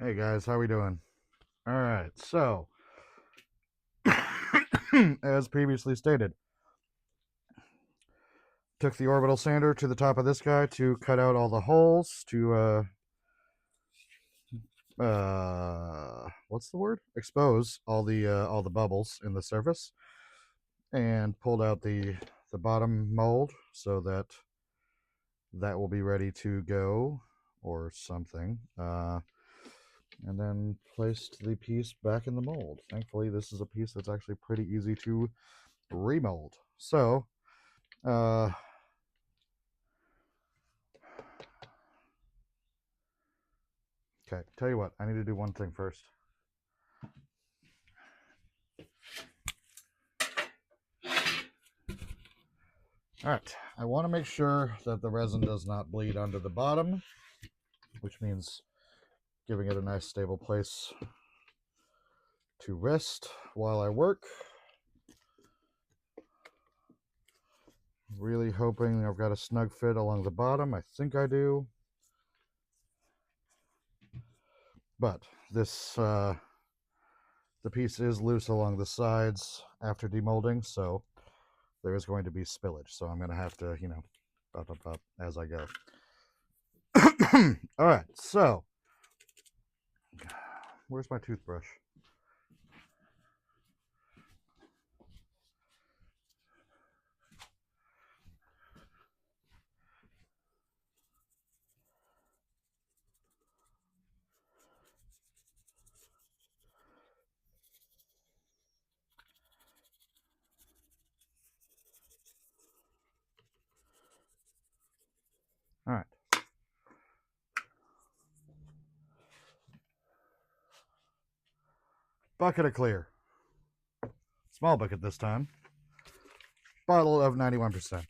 Hey guys, how we doing? All right, so as previously stated, took the orbital sander to the top of this guy to cut out all the holes to what's the word? Expose all the bubbles in the surface, and pulled out the bottom mold so that will be ready to go or something. And then placed the piece back in the mold. Thankfully, this is a piece that's actually pretty easy to remold. So, uh, okay, tell you what, I need to do one thing first. All right, I want to make sure that the resin does not bleed onto the bottom, which means giving it a nice stable place to rest while I work. Really hoping I've got a snug fit along the bottom. I think I do. But this, the piece is loose along the sides after demolding, so there is going to be spillage. So I'm going to have to, up as I go. All right, so where's my toothbrush? All right. Bucket of clear. Small bucket this time. Bottle of 91%.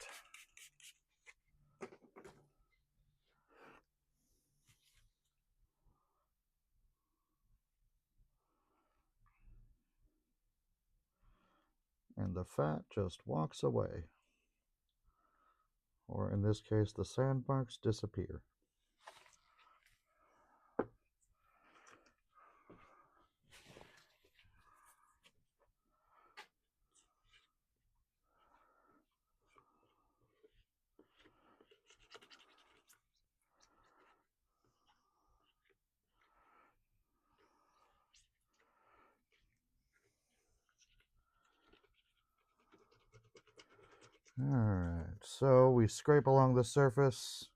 And the fat just walks away. Or in this case, the sand marks disappear. Alright, so we scrape along the surface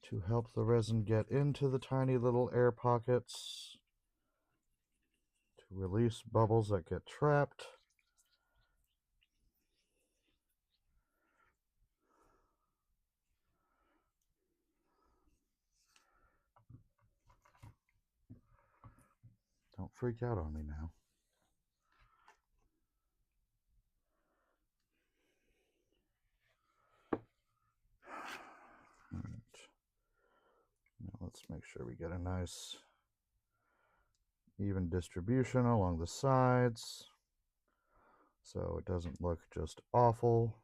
to help the resin get into the tiny little air pockets, to release bubbles that get trapped. Don't freak out on me now. Alright, now let's make sure we get a nice even distribution along the sides so it doesn't look just awful.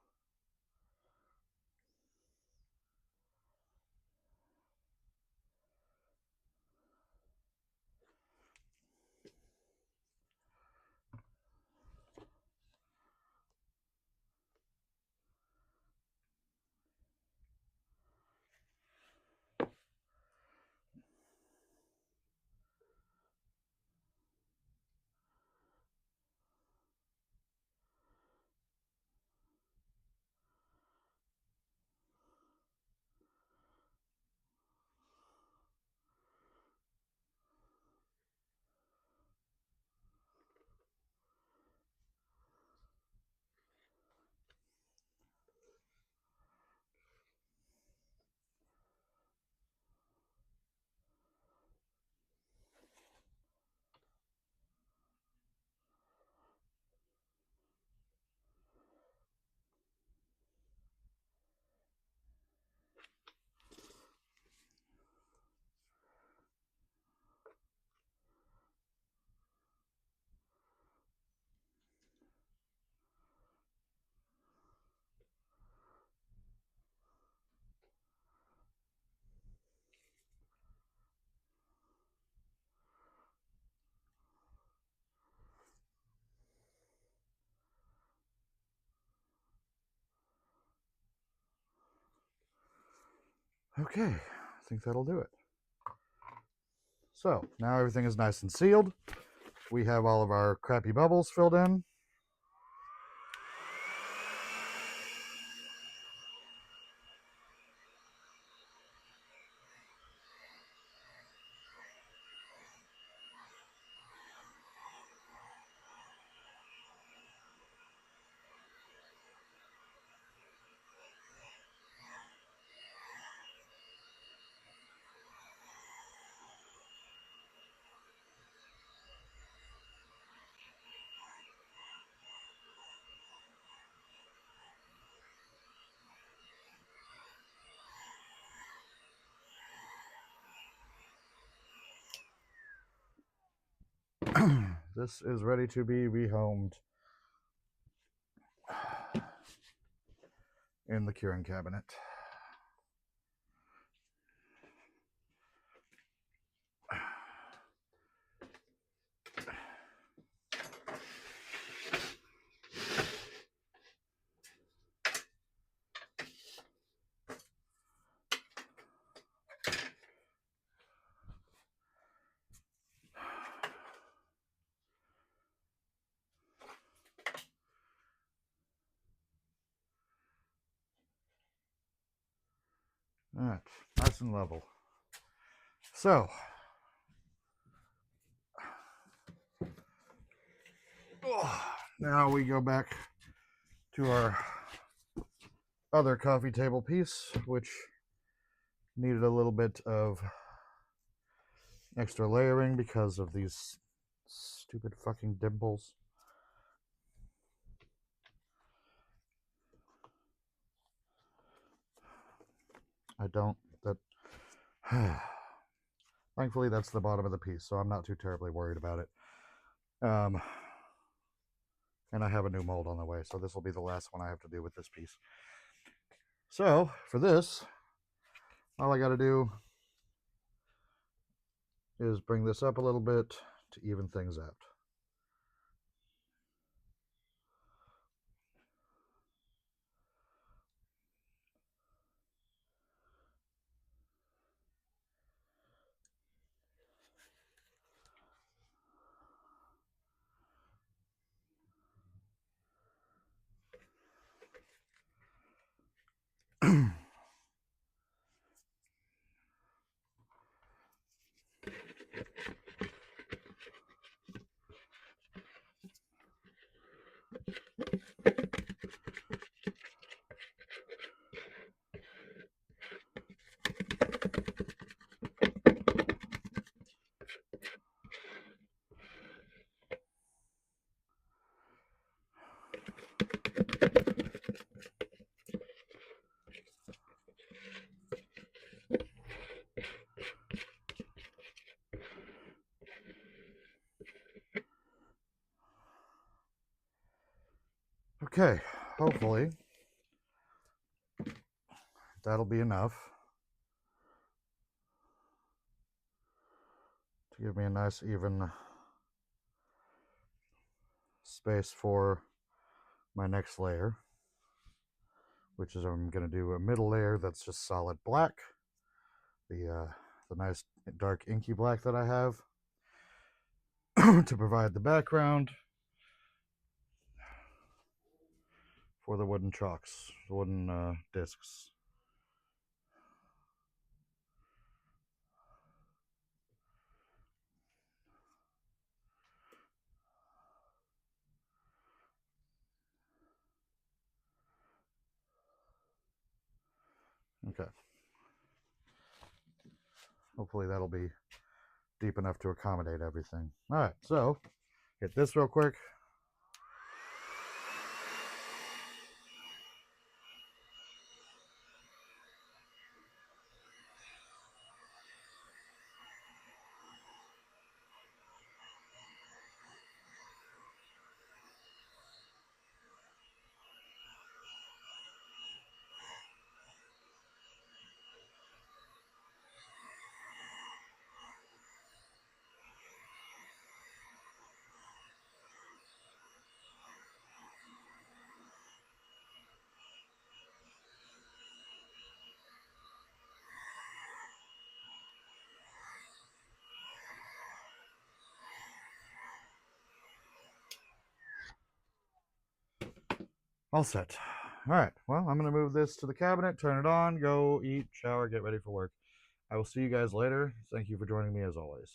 Okay, I think that'll do it. So now everything is nice and sealed. We have all of our crappy bubbles filled in. This is ready to be rehomed in the curing cabinet. All right, nice and level. So, now we go back to our other coffee table piece, which needed a little bit of extra layering because of these stupid fucking dimples. I don't, that, thankfully that's the bottom of the piece, so I'm not too terribly worried about it. And I have a new mold on the way, so this will be the last one I have to do with this piece. So, for this, all I got to do is bring this up a little bit to even things out. Okay, hopefully that'll be enough to give me a nice even space for my next layer, which is I'm going to do a middle layer that's just solid black, the nice dark inky black that I have to provide the background for the wooden chalks, the wooden discs. Okay. Hopefully that'll be deep enough to accommodate everything. All right, so hit this real quick. All set. All right. Well, I'm going to move this to the cabinet, turn it on, go eat, shower, get ready for work. I will see you guys later. Thank you for joining me as always.